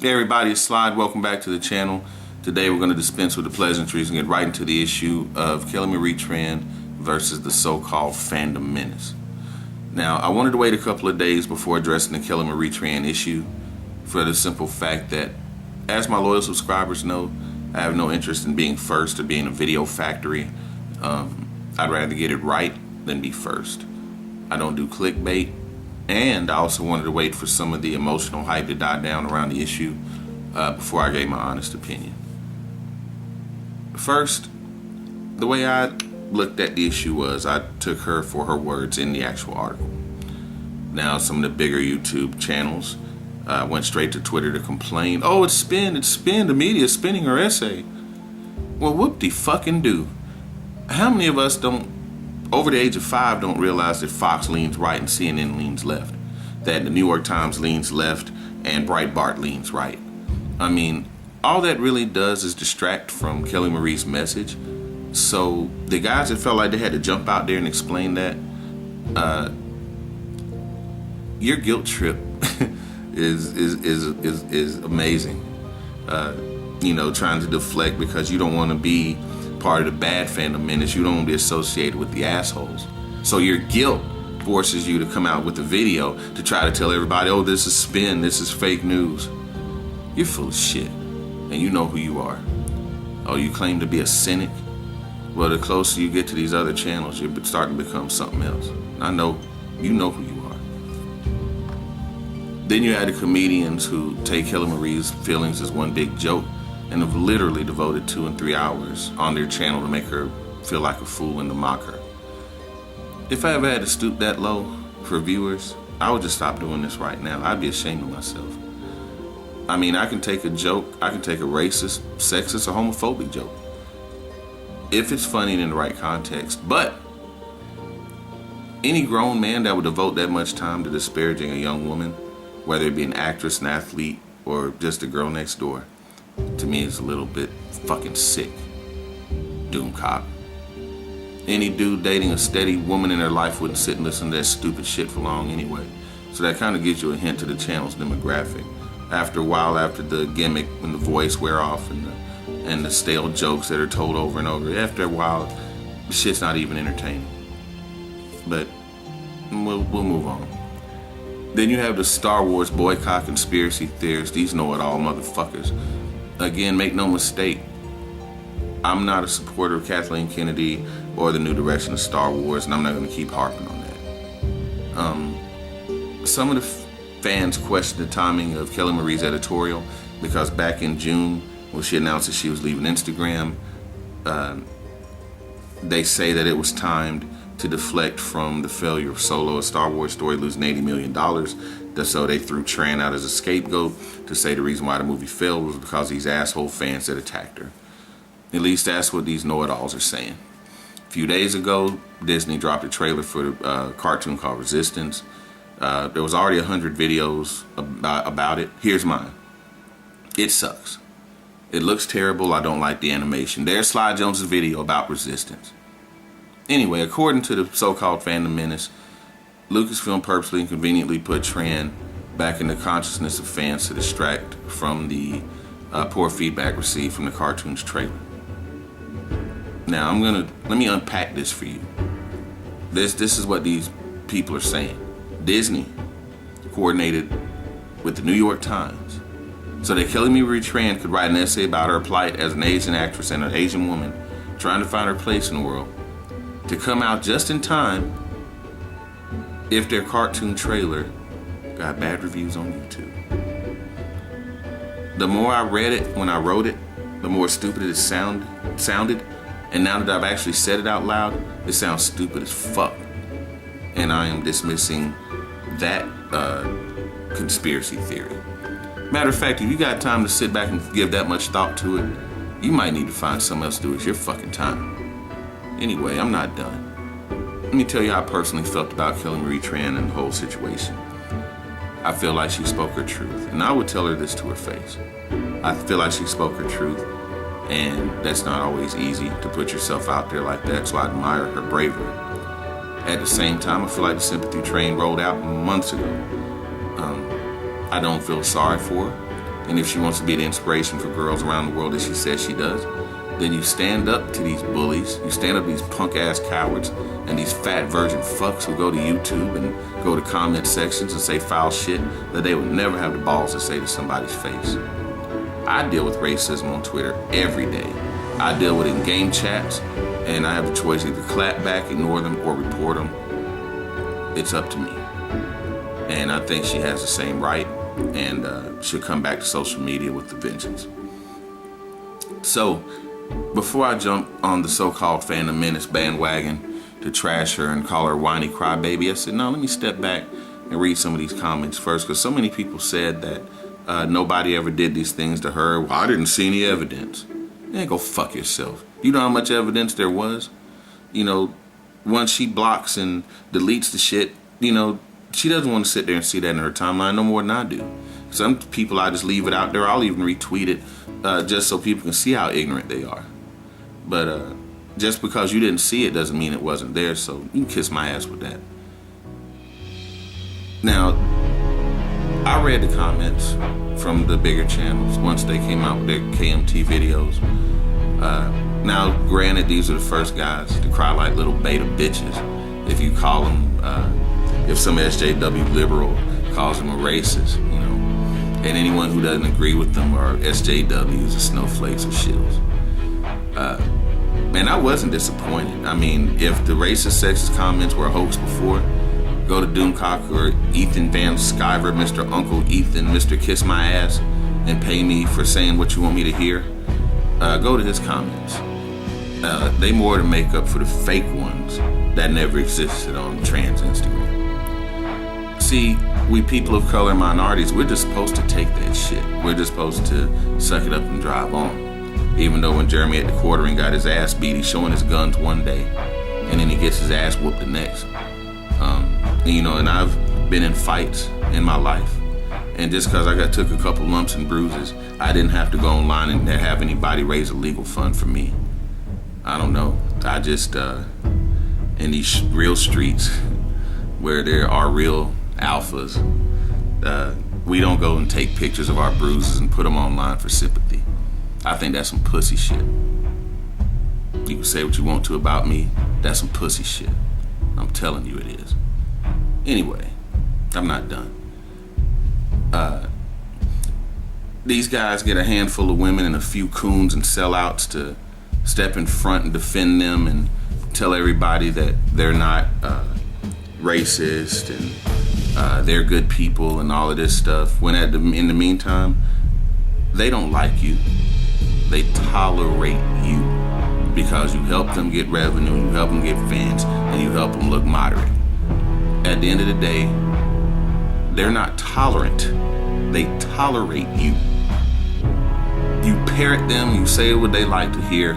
Hey everybody, it's Slide. Welcome back to the channel. Today we're going to dispense with the pleasantries and get right into the issue of Kelly Marie Tran versus the so-called Fandom Menace. Now, I wanted to wait a couple of days before addressing the Kelly Marie Tran issue for the simple fact that, as my loyal subscribers know, I have no interest in being first or being a video factory. I'd rather get it right than be first. I don't do clickbait. And I also wanted to wait for some of the emotional hype to die down around the issue before I gave my honest opinion. First, the way I looked at the issue was I took her for her words in the actual article. Now, some of the bigger YouTube channels went straight to Twitter to complain, oh, it's spin, the media is spinning her essay. Well, whoop-de-fucking-do. How many of us over the age of 5 don't realize that Fox leans right and CNN leans left, that the New York Times leans left and Breitbart leans right? I mean, all that really does is distract from Kelly Marie's message. So the guys that felt like they had to jump out there and explain that, your guilt trip is amazing. You know, trying to deflect because you don't want to be part of the bad Fandom Menace. You don't want to be associated with the assholes. So your guilt forces you to come out with a video to try to tell everybody, oh, this is spin, this is fake news. You're full of shit, and you know who you are. Oh, you claim to be a cynic? Well, the closer you get to these other channels, you're starting to become something else. I know, you know who you are. Then you had the comedians who take Kelly Marie's feelings as one big joke and have literally devoted 2 and 3 hours on their channel to make her feel like a fool and to mock her. If I ever had to stoop that low for viewers, I would just stop doing this right now. I'd be ashamed of myself. I mean, I can take a joke, I can take a racist, sexist, or homophobic joke, if it's funny and in the right context. But any grown man that would devote that much time to disparaging a young woman, whether it be an actress, an athlete, or just a girl next door, to me is a little bit fucking sick. Doomcock. Any dude dating a steady woman in their life wouldn't sit and listen to that stupid shit for long anyway. So that kind of gives you a hint to the channel's demographic. After a while, after the gimmick and the voice wear off and the stale jokes that are told over and over, after a while, the shit's not even entertaining. But we'll move on. Then you have the Star Wars boycott conspiracy theorists, these know-it-all motherfuckers. Again, make no mistake, I'm not a supporter of Kathleen Kennedy or the new direction of Star Wars, and I'm not going to keep harping on that. Some of the fans question the timing of Kelly Marie's editorial because back in June, when she announced that she was leaving Instagram, they say that it was timed to deflect from the failure of Solo, a Star Wars story, losing $80 million. So they threw Tran out as a scapegoat to say the reason why the movie failed was because these asshole fans that attacked her. At least that's what these know-it-alls are saying. A few days ago, Disney dropped a trailer for a cartoon called Resistance. There was already 100 videos about it. Here's mine. It sucks. It looks terrible. I don't like the animation. There's Sly Jones's video about Resistance. Anyway, according to the so-called Fandom Menace, Lucasfilm purposely and conveniently put Tran back in the consciousness of fans to distract from the poor feedback received from the cartoon's trailer. Now, let me unpack this for you. This is what these people are saying. Disney coordinated with the New York Times so that Kelly Marie Tran could write an essay about her plight as an Asian actress and an Asian woman trying to find her place in the world, to come out just in time if their cartoon trailer got bad reviews on YouTube. The more I read it when I wrote it, the more stupid it sounded. And now that I've actually said it out loud, it sounds stupid as fuck. And I am dismissing that conspiracy theory. Matter of fact, if you got time to sit back and give that much thought to it, you might need to find something else to do with your fucking time. Anyway, I'm not done. Let me tell you how I personally felt about Kelly Marie Tran and the whole situation. I feel like she spoke her truth, and I would tell her this to her face. I feel like she spoke her truth, and that's not always easy to put yourself out there like that, so I admire her bravery. At the same time, I feel like the sympathy train rolled out months ago. I don't feel sorry for her. and if she wants to be the inspiration for girls around the world that she says she does, then you stand up to these bullies, you stand up to these punk-ass cowards and these fat virgin fucks who go to YouTube and go to comment sections and say foul shit that they would never have the balls to say to somebody's face. I deal with racism on Twitter every day. I deal with it in game chats, and I have the choice to either clap back, ignore them, or report them. It's up to me. And I think she has the same right, and she'll come back to social media with the vengeance. So, before I jump on the so-called Fandom Menace bandwagon to trash her and call her a whiny crybaby, I said, no, let me step back and read some of these comments first, because so many people said that nobody ever did these things to her. Well, I didn't see any evidence. Man, go fuck yourself. You know how much evidence there was? You know, once she blocks and deletes the shit, you know, she doesn't want to sit there and see that in her timeline no more than I do. Some people, I just leave it out there. I'll even retweet it just so people can see how ignorant they are. But just because you didn't see it doesn't mean it wasn't there, so you can kiss my ass with that. Now, I read the comments from the bigger channels once they came out with their KMT videos. Now, granted, these are the first guys to cry like little beta bitches. If you call them, if some SJW liberal calls them a racist, you know, and anyone who doesn't agree with them are SJWs or snowflakes or shills. And I wasn't disappointed. I mean, if the racist, sexist comments were a hoax before, go to Doomcock or Ethan Van Skyver, Mr. Uncle Ethan, Mr. Kiss My Ass, and pay me for saying what you want me to hear. Go to his comments. They more to make up for the fake ones that never existed on trans Instagram. See, we people of color and minorities, we're just supposed to take that shit. We're just supposed to suck it up and drive on. Even though when Jeremy at the quartering got his ass beat, he's showing his guns one day, and then he gets his ass whooped the next. You know, and I've been in fights in my life, and just because I took a couple lumps and bruises, I didn't have to go online and have anybody raise a legal fund for me. I don't know. I just, in these real streets where there are real alphas, we don't go and take pictures of our bruises and put them online for sympathy. I think that's some pussy shit. You can say what you want to about me. That's some pussy shit. I'm telling you it is. Anyway, I'm not done. These guys get a handful of women and a few coons and sellouts to step in front and defend them and tell everybody that they're not racist and they're good people and all of this stuff. When in the meantime, they don't like you. They tolerate you because you help them get revenue, you help them get fans, and you help them look moderate. At the end of the day, they're not tolerant. They tolerate you. You parrot them, you say what they like to hear,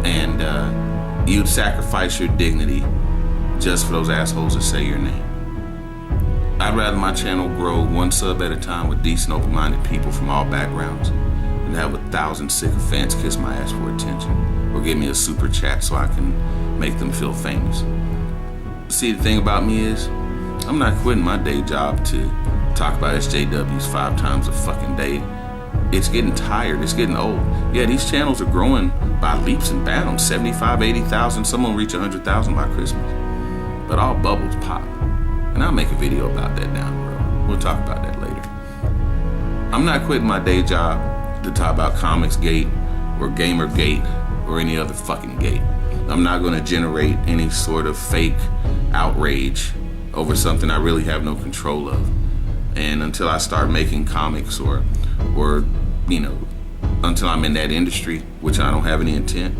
and you'd sacrifice your dignity just for those assholes to say your name. I'd rather my channel grow one sub at a time with decent, open-minded people from all backgrounds than have 1,000 sycophants kiss my ass for attention or give me a super chat so I can make them feel famous. See, the thing about me is, I'm not quitting my day job to talk about SJWs 5 times a fucking day. It's getting tired, it's getting old. Yeah, these channels are growing by leaps and bounds, 75, 80,000, some will reach 100,000 by Christmas. But all bubbles pop. And I'll make a video about that down the road. We'll talk about that later. I'm not quitting my day job to talk about Comicsgate or Gamergate or any other fucking gate. I'm not going to generate any sort of fake outrage over something I really have no control of. And until I start making comics or you know, until I'm in that industry, which I don't have any intent,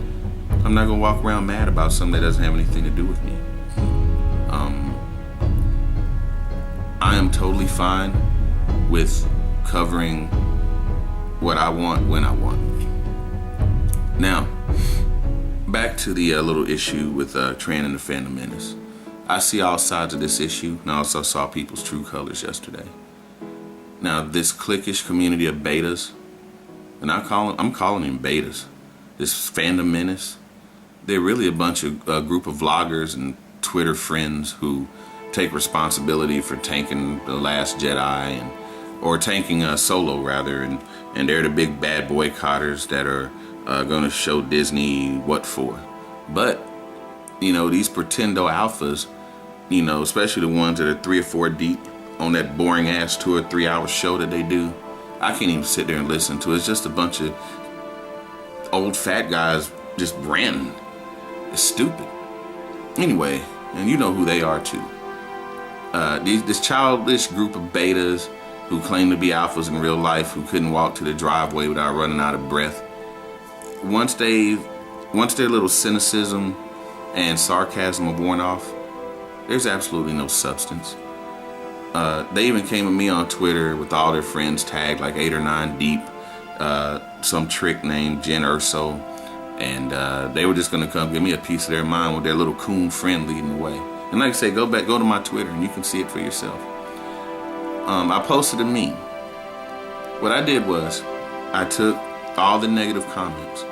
I'm not going to walk around mad about something that doesn't have anything to do with me. I am totally fine with covering what I want when I want. Now, back to the little issue with Tran and the Fandom Menace. I see all sides of this issue, and I also saw people's true colors yesterday. Now, this cliquish community of betas, and I'm calling them betas, this Fandom Menace, they're really a group of vloggers and Twitter friends who take responsibility for tanking The Last Jedi or tanking Solo rather, and they're the big bad boycotters that are going to show Disney what for. But these pretendo alphas, especially the ones that are 3 or 4 deep on that boring ass 2 or 3 hour show that they do, I can't even sit there and listen to it. It's just a bunch of old fat guys just ranting. It's stupid. Anyway, and you know who they are too. This childish group of betas who claim to be alphas in real life, who couldn't walk to the driveway without running out of breath. Once their little cynicism and sarcasm are worn off, there's absolutely no substance. They even came at me on Twitter with all their friends tagged like 8 or 9 deep, some trick named Jen Urso, and they were just gonna come give me a piece of their mind with their little coon friend leading the way. And like I say, go to my Twitter and you can see it for yourself. I posted a meme. What I did was, I took all the negative comments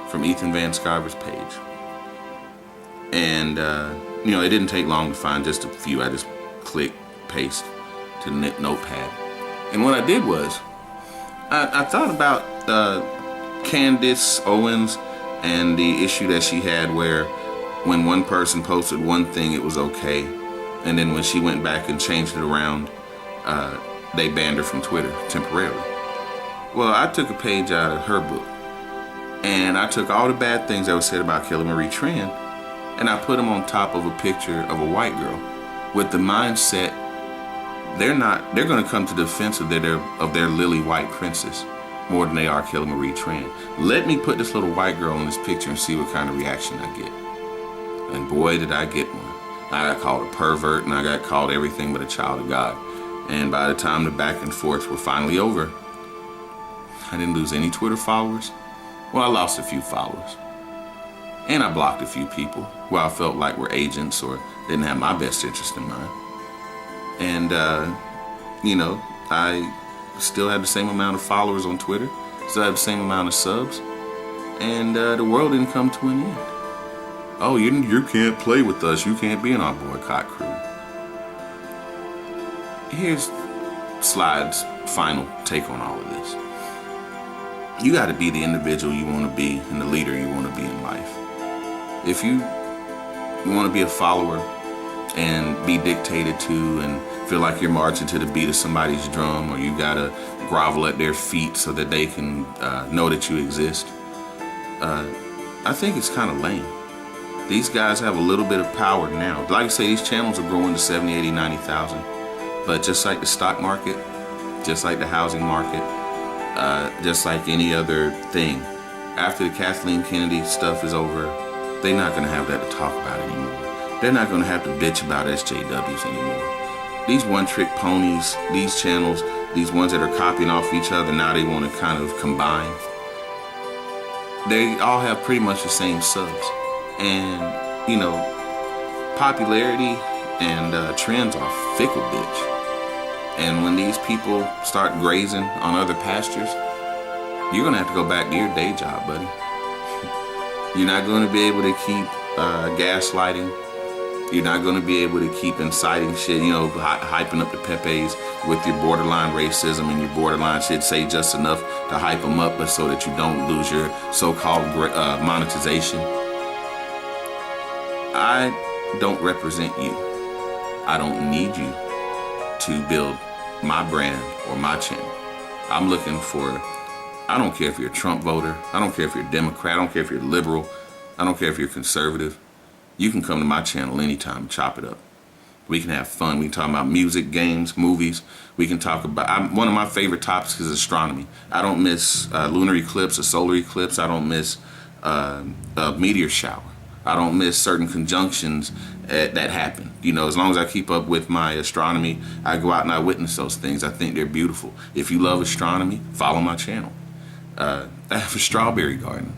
from Ethan Van Sciver's page, and it didn't take long to find just a few. I just click, paste to the notepad, and what I did was, I thought about Candace Owens and the issue that she had where when one person posted one thing, it was okay, and then when she went back and changed it around, they banned her from Twitter temporarily. Well, I took a page out of her book, and I took all the bad things that were said about Kelly Marie Tran, and I put them on top of a picture of a white girl with the mindset they're going to come to the defense of their lily white princess more than they are Kelly Marie Tran. Let me put this little white girl in this picture and see what kind of reaction I get. And boy, did I get one. I got called a pervert, and I got called everything but a child of God. And by the time the back and forths were finally over, I didn't lose any Twitter followers. Well, I lost a few followers. And I blocked a few people who I felt like were agents or didn't have my best interest in mind. And, I still had the same amount of followers on Twitter, still had the same amount of subs, and the world didn't come to an end. Oh, you can't play with us, you can't be in our boycott crew. Here's Slide's final take on all of this. You got to be the individual you want to be and the leader you want to be in life. If you want to be a follower and be dictated to and feel like you're marching to the beat of somebody's drum, or you gotta grovel at their feet so that they can know that you exist, I think it's kind of lame. These guys have a little bit of power now. Like I say, these channels are growing to 70, 80, 90,000. But just like the stock market, just like the housing market, just like any other thing, after the Kathleen Kennedy stuff is over, they're not going to have that to talk about anymore. They're not going to have to bitch about SJWs anymore. These one-trick ponies, these channels, these ones that are copying off each other, now they want to kind of combine. They all have pretty much the same subs. And, popularity and trends are fickle, bitch. And when these people start grazing on other pastures, you're going to have to go back to your day job, buddy. You're not going to be able to keep gaslighting. You're not going to be able to keep inciting shit, hyping up the Pepes with your borderline racism and your borderline shit. Say just enough to hype them up, but so that you don't lose your so-called monetization. I don't represent you. I don't need you to build my brand or my channel. I'm looking for, I don't care if you're a Trump voter. I don't care if you're a Democrat. I don't care if you're liberal. I don't care if you're conservative. You can come to my channel anytime and chop it up. We can have fun. We can talk about music, games, movies. We can talk about, one of my favorite topics is astronomy. I don't miss lunar eclipse or solar eclipse. I don't miss a meteor shower. I don't miss certain conjunctions that happen. As long as I keep up with my astronomy, I go out and I witness those things. I think they're beautiful. If you love astronomy, follow my channel. I have a strawberry garden.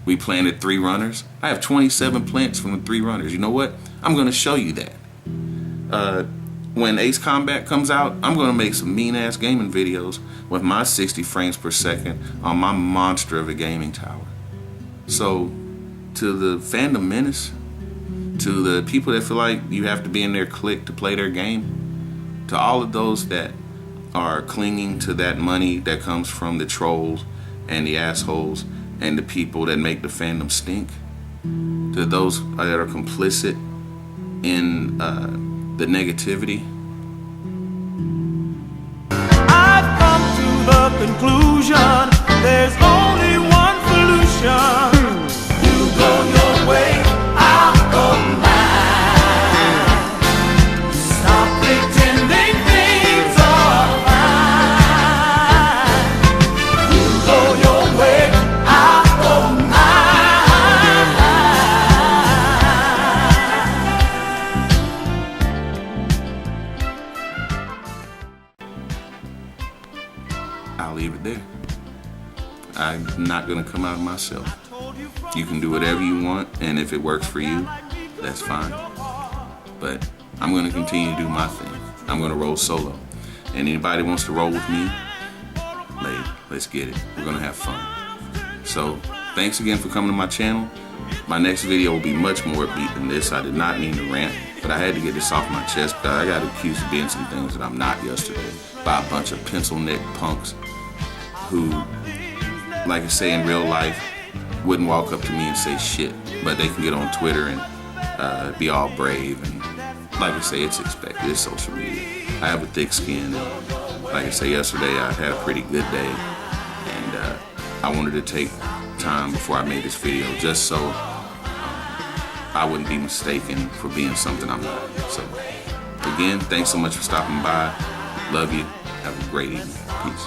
We planted 3 runners. I have 27 plants from the 3 runners. You know what? I'm going to show you that. When Ace Combat comes out, I'm going to make some mean-ass gaming videos with my 60 frames per second on my monster of a gaming tower. So, to the Fandom Menace, to the people that feel like you have to be in their clique to play their game, to all of those that are clinging to that money that comes from the trolls and the assholes and the people that make the fandom stink, to those that are complicit in the negativity, I've come to the conclusion there's only one solution. You go your way, I'll go mine. Stop pretending things are fine. You go your way, I'll go mine. I'll leave it there. I'm not gonna come out of myself. You can do whatever you want, and if it works for you, that's fine. But I'm gonna continue to do my thing. I'm gonna roll solo. And anybody wants to roll with me, let's get it. We're gonna have fun. So thanks again for coming to my channel. My next video will be much more upbeat than this. I did not mean to rant, but I had to get this off my chest because I got accused of being some things that I'm not yesterday by a bunch of pencil neck punks who, like I say in real life, wouldn't walk up to me and say shit, but they can get on Twitter and be all brave, and like I say, it's expected. It's social media. I have a thick skin. Like I say, yesterday I had a pretty good day, and I wanted to take time before I made this video just so I wouldn't be mistaken for being something I'm not. So again, thanks so much for stopping by. Love you. Have a great evening. Peace.